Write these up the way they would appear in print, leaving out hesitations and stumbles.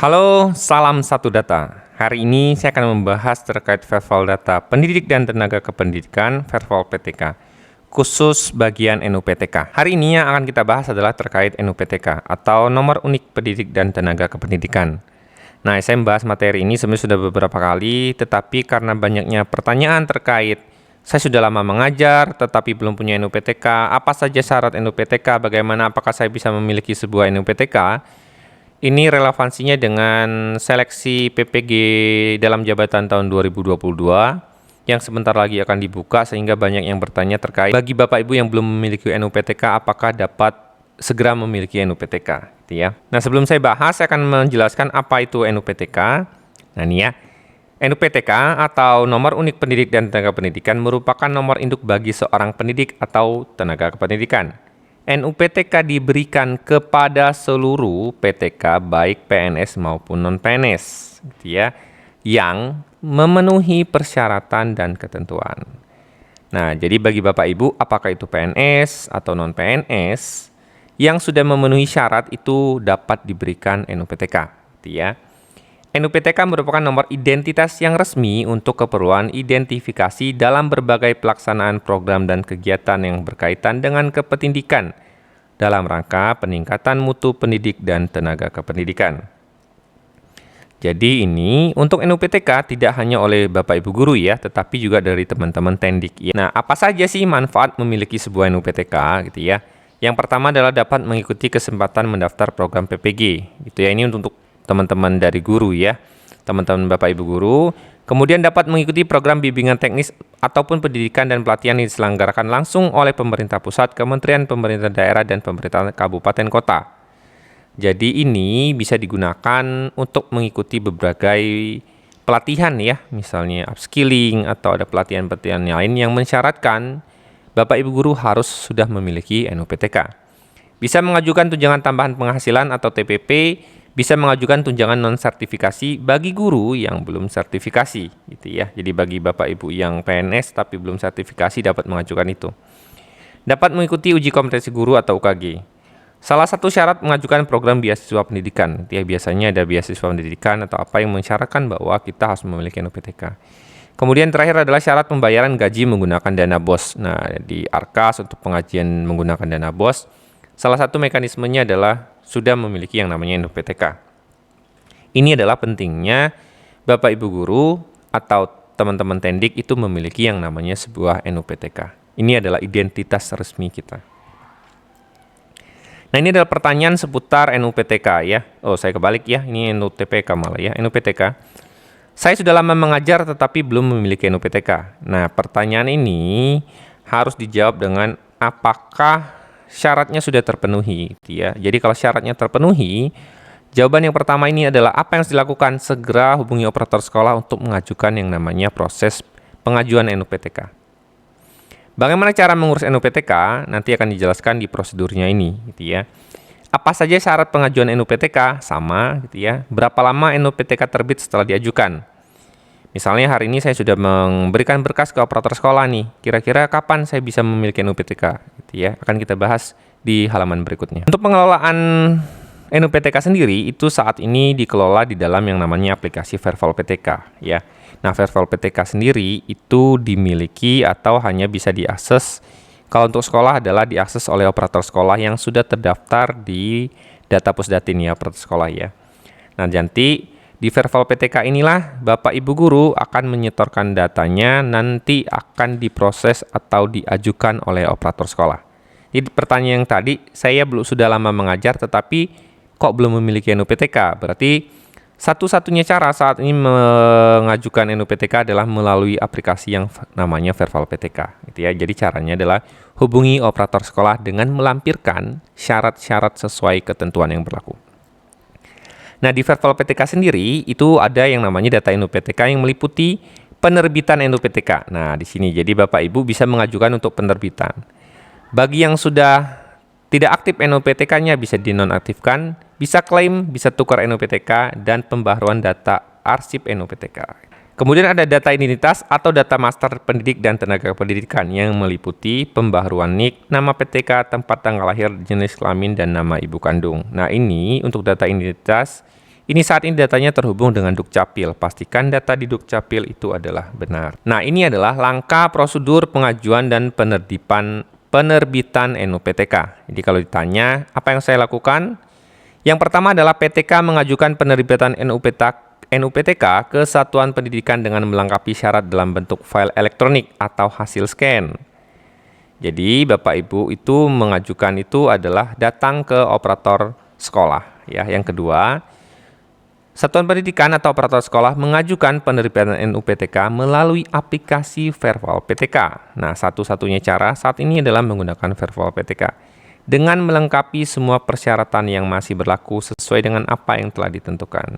Halo, salam satu data. Hari ini saya akan membahas terkait Verval Data Pendidik dan Tenaga Kependidikan Verval PTK, khusus bagian NUPTK. Hari ini yang akan kita bahas adalah terkait NUPTK atau Nomor Unik Pendidik dan Tenaga Kependidikan. Nah, saya membahas materi ini sebenarnya sudah beberapa kali, tetapi karena banyaknya pertanyaan terkait saya sudah lama mengajar, tetapi belum punya NUPTK, apa saja syarat NUPTK, bagaimana apakah saya bisa memiliki sebuah NUPTK, ini relevansinya dengan seleksi PPG dalam jabatan tahun 2022 yang sebentar lagi akan dibuka, sehingga banyak yang bertanya terkait bagi Bapak Ibu yang belum memiliki NUPTK apakah dapat segera memiliki NUPTK gitu ya. Nah, sebelum saya bahas saya akan menjelaskan apa itu NUPTK. Nah, ini ya. NUPTK atau Nomor Unik Pendidik dan Tenaga Pendidikan merupakan nomor induk bagi seorang pendidik atau tenaga kependidikan. NUPTK diberikan kepada seluruh PTK baik PNS maupun non-PNS gitu ya, yang memenuhi persyaratan dan ketentuan. Nah, jadi bagi Bapak Ibu apakah itu PNS atau non-PNS yang sudah memenuhi syarat itu dapat diberikan NUPTK gitu ya. NUPTK merupakan nomor identitas yang resmi untuk keperluan identifikasi dalam berbagai pelaksanaan program dan kegiatan yang berkaitan dengan kependidikan dalam rangka peningkatan mutu pendidik dan tenaga kependidikan. Jadi ini untuk NUPTK tidak hanya oleh Bapak Ibu guru ya, tetapi juga dari teman-teman tendik ya. Nah, apa saja sih manfaat memiliki sebuah NUPTK gitu ya? Yang pertama adalah dapat mengikuti kesempatan mendaftar program PPG gitu ya. Ini untuk teman-teman dari guru ya, teman-teman Bapak Ibu guru. Kemudian dapat mengikuti program bimbingan teknis ataupun pendidikan dan pelatihan yang diselenggarakan langsung oleh pemerintah pusat, kementerian, pemerintah daerah, dan pemerintah kabupaten kota. Jadi ini bisa digunakan untuk mengikuti berbagai pelatihan ya, misalnya upskilling atau ada pelatihan-pelatihan lain yang mensyaratkan Bapak Ibu guru harus sudah memiliki NUPTK. Bisa mengajukan tunjangan tambahan penghasilan atau TPP, bisa mengajukan tunjangan non-sertifikasi bagi guru yang belum sertifikasi gitu ya. Jadi bagi Bapak Ibu yang PNS tapi belum sertifikasi dapat mengajukan itu. Dapat mengikuti uji kompetensi guru atau UKG. Salah satu syarat mengajukan program beasiswa pendidikan, ya biasanya ada beasiswa pendidikan atau apa yang mensyaratkan bahwa kita harus memiliki NUPTK. Kemudian terakhir adalah syarat pembayaran gaji menggunakan dana BOS. Nah, di Arkas untuk pengajian menggunakan dana BOS, salah satu mekanismenya adalah sudah memiliki yang namanya NUPTK. Ini adalah pentingnya Bapak Ibu guru atau teman-teman tendik itu memiliki yang namanya sebuah NUPTK. Ini adalah identitas resmi kita. Nah, ini adalah pertanyaan seputar NUPTK ya. Oh, saya kebalik ya. Ini NUTPK malah ya. NUPTK. Saya sudah lama mengajar tetapi belum memiliki NUPTK. Nah, pertanyaan ini harus dijawab dengan apakah syaratnya sudah terpenuhi ya. Jadi kalau syaratnya terpenuhi, jawaban yang pertama ini adalah apa yang harus dilakukan? Segera hubungi operator sekolah untuk mengajukan yang namanya proses pengajuan NUPTK. Bagaimana cara mengurus NUPTK? Nanti akan dijelaskan di prosedurnya ini gitu ya. Apa saja syarat pengajuan NUPTK? Sama gitu ya. Berapa lama NUPTK terbit setelah diajukan? Misalnya hari ini saya sudah memberikan berkas ke operator sekolah nih. Kira-kira kapan saya bisa memiliki NUPTK? Gitu ya. Akan kita bahas di halaman berikutnya. Untuk pengelolaan NUPTK sendiri itu saat ini dikelola di dalam yang namanya aplikasi Verval PTK ya. Nah, Verval PTK sendiri itu dimiliki atau hanya bisa diakses kalau untuk sekolah adalah diakses oleh operator sekolah yang sudah terdaftar di data Pusdatin ya, operator sekolah ya. Nah, nanti di Verval PTK inilah Bapak Ibu guru akan menyetorkan datanya, nanti akan diproses atau diajukan oleh operator sekolah. Jadi pertanyaan yang tadi, saya sudah lama mengajar tetapi kok belum memiliki NUPTK? Berarti satu-satunya cara saat ini mengajukan NUPTK adalah melalui aplikasi yang namanya Verval PTK gitu ya. Jadi caranya adalah hubungi operator sekolah dengan melampirkan syarat-syarat sesuai ketentuan yang berlaku. Nah, di Verval PTK sendiri itu ada yang namanya data NUPTK yang meliputi penerbitan NUPTK. Nah, di sini jadi Bapak Ibu bisa mengajukan untuk penerbitan. Bagi yang sudah tidak aktif NUPTK-nya bisa dinonaktifkan, bisa klaim, bisa tukar NUPTK, dan pembaharuan data arsip NUPTK. Kemudian ada data identitas atau data master pendidik dan tenaga pendidikan yang meliputi pembaharuan NIK, nama PTK, tempat tanggal lahir, jenis kelamin, dan nama ibu kandung. Nah, ini untuk data identitas Ini saat ini datanya terhubung dengan Dukcapil. Pastikan data di Dukcapil itu adalah benar. Nah, ini adalah langkah prosedur pengajuan dan penerbitan NUPTK. Jadi kalau ditanya, apa yang saya lakukan? Yang pertama adalah PTK mengajukan penerbitan NUPTK ke Satuan Pendidikan dengan melengkapi syarat dalam bentuk file elektronik atau hasil scan. Jadi, Bapak Ibu itu mengajukan itu adalah datang ke operator sekolah. Ya, yang kedua, Satuan Pendidikan atau operator sekolah mengajukan penerbitan NUPTK melalui aplikasi Verval PTK. Nah, satu-satunya cara saat ini adalah menggunakan Verval PTK dengan melengkapi semua persyaratan yang masih berlaku sesuai dengan apa yang telah ditentukan.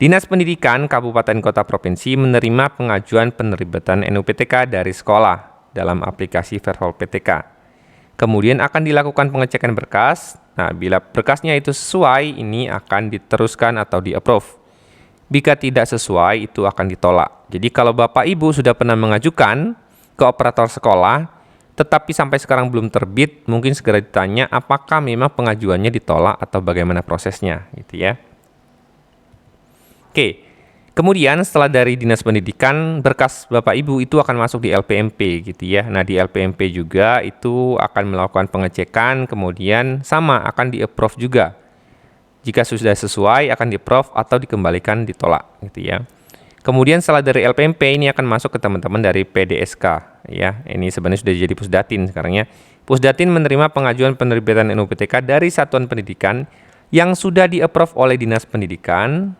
Dinas Pendidikan Kabupaten Kota Provinsi menerima pengajuan penerbitan NUPTK dari sekolah dalam aplikasi Verval PTK. Kemudian akan dilakukan pengecekan berkas. Nah, bila berkasnya itu sesuai, ini akan diteruskan atau di-approve. Jika tidak sesuai, itu akan ditolak. Jadi kalau Bapak Ibu sudah pernah mengajukan ke operator sekolah, tetapi sampai sekarang belum terbit, mungkin segera ditanya apakah memang pengajuannya ditolak atau bagaimana prosesnya, gitu ya. Oke. Kemudian setelah dari Dinas Pendidikan, berkas Bapak Ibu itu akan masuk di LPMP gitu ya. Nah, di LPMP juga itu akan melakukan pengecekan, kemudian sama akan di-approve juga. Jika sudah sesuai akan di-approve atau dikembalikan ditolak gitu ya. Kemudian setelah dari LPMP ini akan masuk ke teman-teman dari PDSK ya. Ini sebenarnya sudah jadi Pusdatin sekarang ya. Pusdatin menerima pengajuan penerbitan NUPTK dari Satuan Pendidikan yang sudah di-approve oleh Dinas Pendidikan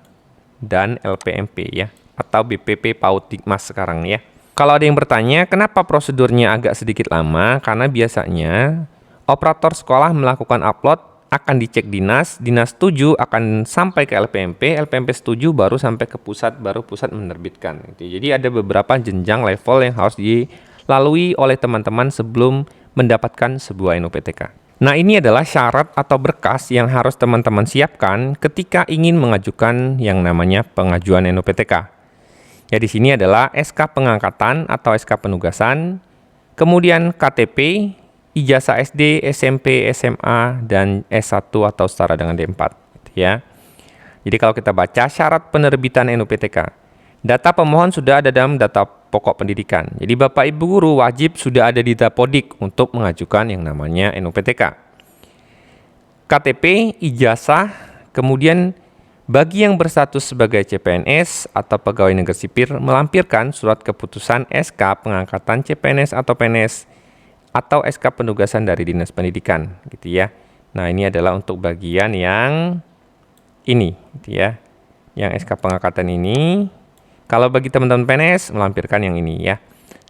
dan LPMP ya, atau BPP PAUD Dikmas sekarang ya. Kalau ada yang bertanya kenapa prosedurnya agak sedikit lama, karena biasanya operator sekolah melakukan upload, akan dicek dinas setuju akan sampai ke LPMP setuju baru sampai ke pusat, baru pusat menerbitkan gitu. Jadi ada beberapa jenjang level yang harus dilalui oleh teman-teman sebelum mendapatkan sebuah NUPTK. Nah, ini adalah syarat atau berkas yang harus teman-teman siapkan ketika ingin mengajukan yang namanya pengajuan NUPTK. Ya, di sini adalah SK pengangkatan atau SK penugasan, kemudian KTP, ijazah SD, SMP, SMA, dan S1 atau setara dengan D4. Gitu ya. Jadi kalau kita baca syarat penerbitan NUPTK, data pemohon sudah ada dalam data pokok pendidikan. Jadi Bapak Ibu guru wajib sudah ada di Dapodik untuk mengajukan yang namanya NUPTK. KTP, ijazah, kemudian bagi yang berstatus sebagai CPNS atau pegawai negeri sipil melampirkan surat keputusan SK pengangkatan CPNS atau PNS atau SK penugasan dari Dinas Pendidikan gitu ya. Nah, ini adalah untuk bagian yang ini gitu ya. Yang SK pengangkatan ini. Kalau bagi teman-teman PNS, melampirkan yang ini ya.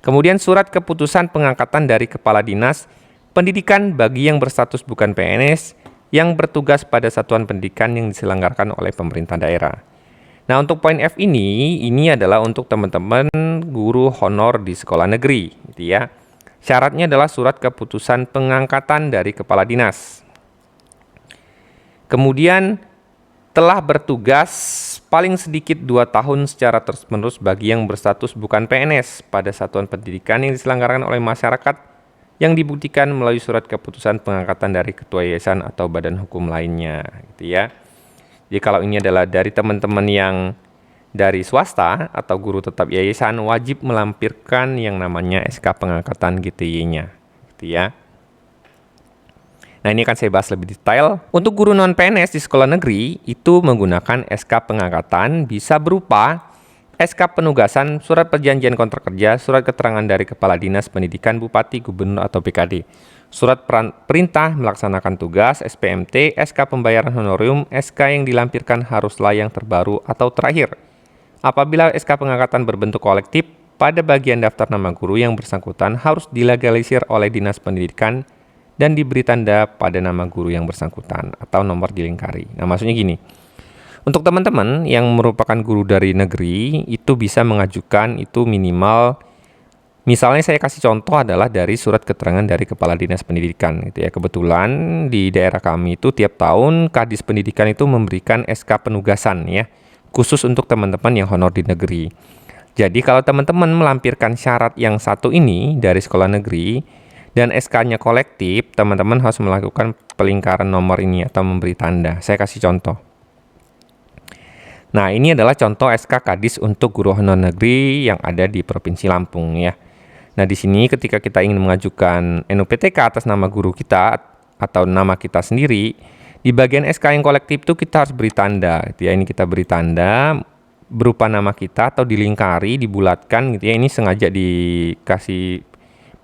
Kemudian surat keputusan pengangkatan dari Kepala Dinas Pendidikan bagi yang berstatus bukan PNS yang bertugas pada satuan pendidikan yang diselenggarakan oleh pemerintah daerah. Nah, untuk poin F ini adalah untuk teman-teman guru honor di sekolah negeri, gitu ya. Syaratnya adalah surat keputusan pengangkatan dari Kepala Dinas. Kemudian telah bertugas paling sedikit 2 tahun secara terus-menerus bagi yang berstatus bukan PNS pada satuan pendidikan yang diselenggarakan oleh masyarakat yang dibuktikan melalui surat keputusan pengangkatan dari ketua yayasan atau badan hukum lainnya gitu ya. Jadi kalau ini adalah dari teman-teman yang dari swasta atau guru tetap yayasan wajib melampirkan yang namanya SK pengangkatan GTY-nya gitu ya. Nah, ini akan saya bahas lebih detail. Untuk guru non-PNS di sekolah negeri, itu menggunakan SK pengangkatan bisa berupa SK penugasan, surat perjanjian kontrak kerja, surat keterangan dari Kepala Dinas Pendidikan, Bupati, Gubernur, atau PKD, surat perintah melaksanakan tugas, SPMT, SK pembayaran honorarium, SK yang dilampirkan haruslah yang terbaru atau terakhir. Apabila SK pengangkatan berbentuk kolektif, pada bagian daftar nama guru yang bersangkutan harus dilegalisir oleh Dinas Pendidikan dan diberi tanda pada nama guru yang bersangkutan atau nomor dilingkari. Nah, maksudnya gini, untuk teman-teman yang merupakan guru dari negeri itu bisa mengajukan itu minimal, misalnya saya kasih contoh adalah dari surat keterangan dari Kepala Dinas Pendidikan gitu ya. Kebetulan di daerah kami itu tiap tahun Kadis Pendidikan itu memberikan SK penugasan ya, khusus untuk teman-teman yang honor di negeri. Jadi kalau teman-teman melampirkan syarat yang satu ini dari sekolah negeri dan SK-nya kolektif, teman-teman harus melakukan pelingkaran nomor ini atau memberi tanda. Saya kasih contoh. Nah, ini adalah contoh SK Kadis untuk guru honor negeri yang ada di Provinsi Lampung ya. Nah, di sini ketika kita ingin mengajukan NUPTK atas nama guru kita atau nama kita sendiri, di bagian SK yang kolektif itu kita harus beri tanda gitu ya. Ini kita beri tanda berupa nama kita atau dilingkari, dibulatkan gitu ya. Ini sengaja dikasih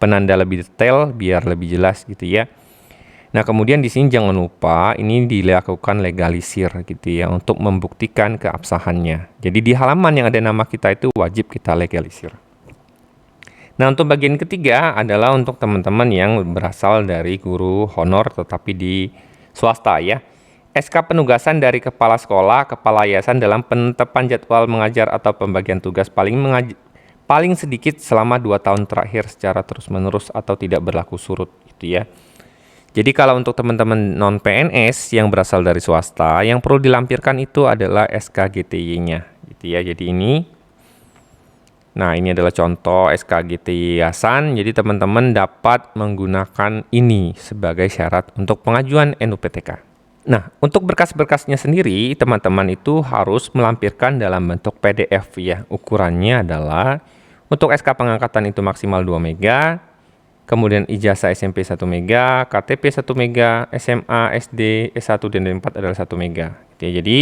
penanda lebih detail biar lebih jelas gitu ya. Nah, kemudian di sini jangan lupa ini dilakukan legalisir gitu ya untuk membuktikan keabsahannya. Jadi di halaman yang ada nama kita itu wajib kita legalisir. Nah, untuk bagian ketiga adalah untuk teman-teman yang berasal dari guru honor tetapi di swasta ya. SK penugasan dari kepala sekolah, kepala yayasan dalam penetapan jadwal mengajar atau pembagian tugas paling sedikit selama 2 tahun terakhir secara terus-menerus atau tidak berlaku surut gitu ya. Jadi kalau untuk teman-teman non-PNS yang berasal dari swasta, yang perlu dilampirkan itu adalah SKGTY-nya gitu ya. Jadi ini adalah contoh SKGTY yayasan. Jadi teman-teman dapat menggunakan ini sebagai syarat untuk pengajuan NUPTK. Nah, untuk berkas-berkasnya sendiri, teman-teman itu harus melampirkan dalam bentuk PDF ya. Ukurannya adalah untuk SK pengangkatan itu maksimal 2 MB, kemudian ijazah SMP 1 MB, KTP 1 MB, SMA, SD, S1 dan D4 adalah 1 MB. Jadi,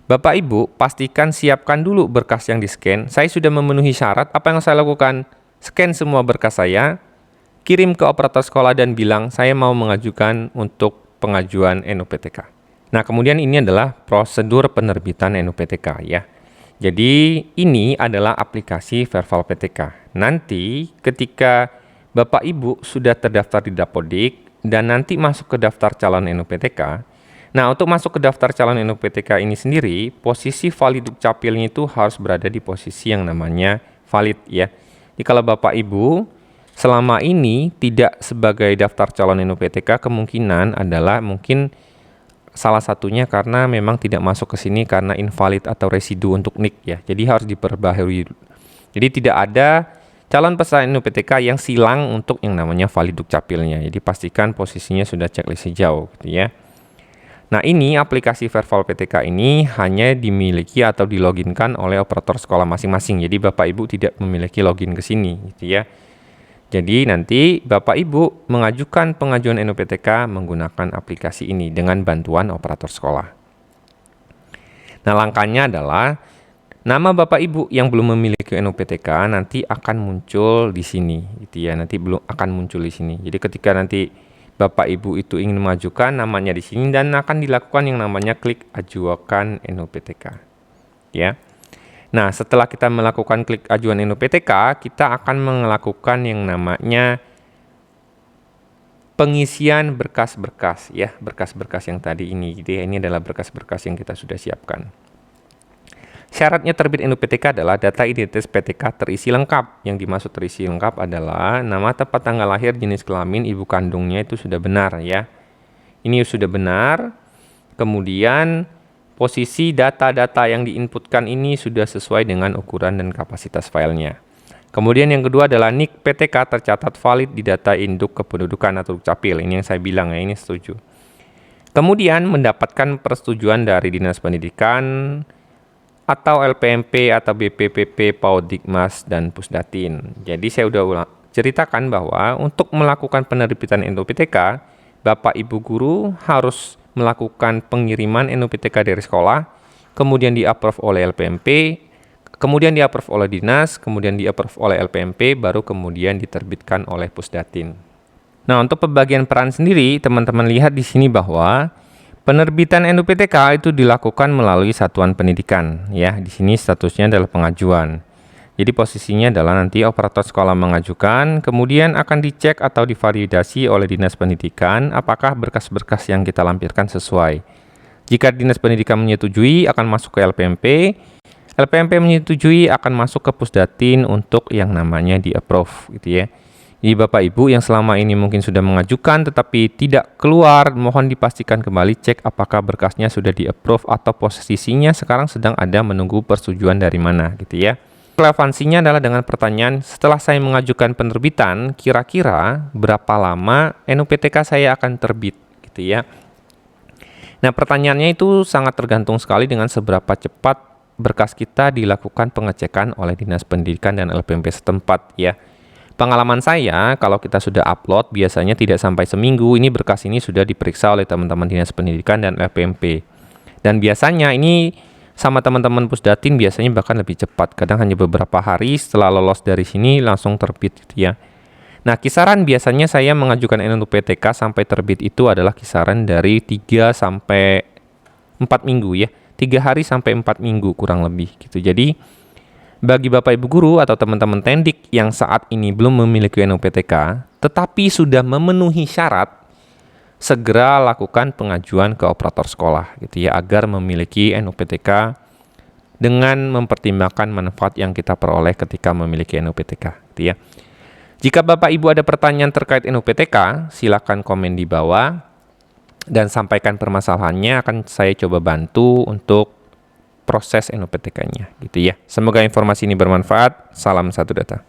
Bapak Ibu pastikan siapkan dulu berkas yang di-scan. Saya sudah memenuhi syarat, apa yang saya lakukan? Scan semua berkas saya, kirim ke operator sekolah dan bilang saya mau mengajukan untuk pengajuan NUPTK. Nah, kemudian ini adalah prosedur penerbitan NUPTK ya. Jadi, ini adalah aplikasi Verval PTK. Nanti ketika Bapak Ibu sudah terdaftar di Dapodik dan nanti masuk ke daftar calon NUPTK. Nah, untuk masuk ke daftar calon NUPTK ini sendiri, posisi valid dukcapilnya itu harus berada di posisi yang namanya valid ya. Jadi kalau Bapak Ibu selama ini tidak sebagai daftar calon NUPTK, kemungkinan adalah mungkin salah satunya karena memang tidak masuk ke sini karena invalid atau residu untuk NIK ya. Jadi harus diperbaharui. Jadi tidak ada calon peserta NUPTK yang silang untuk yang namanya valid dukcapilnya. Jadi pastikan posisinya sudah checklist hijau gitu ya. Nah, ini aplikasi Verval PTK ini hanya dimiliki atau diloginkan oleh operator sekolah masing-masing. Jadi Bapak Ibu tidak memiliki login ke sini gitu ya. Jadi nanti Bapak Ibu mengajukan pengajuan NUPTK menggunakan aplikasi ini dengan bantuan operator sekolah. Nah, langkahnya adalah nama Bapak Ibu yang belum memiliki NUPTK nanti akan muncul di sini gitu ya. Nanti belum akan muncul di sini. Jadi ketika nanti Bapak Ibu itu ingin mengajukan namanya di sini dan akan dilakukan yang namanya klik ajukan NUPTK. Ya. Nah, setelah kita melakukan klik ajuan NUPTK, kita akan melakukan yang namanya pengisian berkas-berkas ya, berkas-berkas yang tadi ini. Jadi ini adalah berkas-berkas yang kita sudah siapkan. Syaratnya terbit NUPTK adalah data identitas PTK terisi lengkap. Yang dimaksud terisi lengkap adalah nama, tempat, tanggal lahir, jenis kelamin, ibu kandungnya itu sudah benar ya. Ini sudah benar. Kemudian posisi data-data yang diinputkan ini sudah sesuai dengan ukuran dan kapasitas filenya. Kemudian yang kedua adalah NIK PTK tercatat valid di data induk kependudukan atau dukcapil. Ini yang saya bilang ya, ini setuju. Kemudian mendapatkan persetujuan dari Dinas Pendidikan atau LPMP atau BPPP, Paudikmas, dan Pusdatin. Jadi saya udah ceritakan bahwa untuk melakukan penerbitan NUPTK, Bapak Ibu guru harus melakukan pengiriman NUPTK dari sekolah, kemudian di-approve oleh LPMP, kemudian di-approve oleh Dinas, kemudian di-approve oleh LPMP, baru kemudian diterbitkan oleh Pusdatin. Nah, untuk pembagian peran sendiri, teman-teman lihat di sini bahwa penerbitan NUPTK itu dilakukan melalui satuan pendidikan ya. Di sini statusnya adalah pengajuan. Jadi posisinya adalah nanti operator sekolah mengajukan, kemudian akan dicek atau divalidasi oleh Dinas Pendidikan apakah berkas-berkas yang kita lampirkan sesuai. Jika Dinas Pendidikan menyetujui akan masuk ke LPMP, LPMP menyetujui akan masuk ke Pusdatin untuk yang namanya di-approve gitu ya. Jadi Bapak Ibu yang selama ini mungkin sudah mengajukan tetapi tidak keluar, mohon dipastikan kembali cek apakah berkasnya sudah di-approve atau posisinya sekarang sedang ada menunggu persetujuan dari mana gitu ya. Relevansinya adalah dengan pertanyaan, setelah saya mengajukan penerbitan, kira-kira berapa lama NUPTK saya akan terbit gitu ya. Nah, pertanyaannya itu sangat tergantung sekali dengan seberapa cepat berkas kita dilakukan pengecekan oleh Dinas Pendidikan dan LPMP setempat ya. Pengalaman saya, kalau kita sudah upload, biasanya tidak sampai seminggu, ini berkas ini sudah diperiksa oleh teman-teman Dinas Pendidikan dan LPMP. Dan biasanya ini sama teman-teman Pusdatin biasanya bahkan lebih cepat, kadang hanya beberapa hari setelah lolos dari sini langsung terbit gitu ya. Nah, kisaran biasanya saya mengajukan NUPTK sampai terbit itu adalah kisaran dari 3 sampai 4 minggu ya. 3 hari sampai 4 minggu kurang lebih gitu. Jadi, bagi Bapak Ibu Guru atau teman-teman Tendik yang saat ini belum memiliki NUPTK, tetapi sudah memenuhi syarat, segera lakukan pengajuan ke operator sekolah gitu ya, agar memiliki NUPTK dengan mempertimbangkan manfaat yang kita peroleh ketika memiliki NUPTK gitu ya. Jika Bapak Ibu ada pertanyaan terkait NUPTK, silakan komen di bawah dan sampaikan permasalahannya, akan saya coba bantu untuk proses NUPTK-nya gitu ya. Semoga informasi ini bermanfaat. Salam satu data.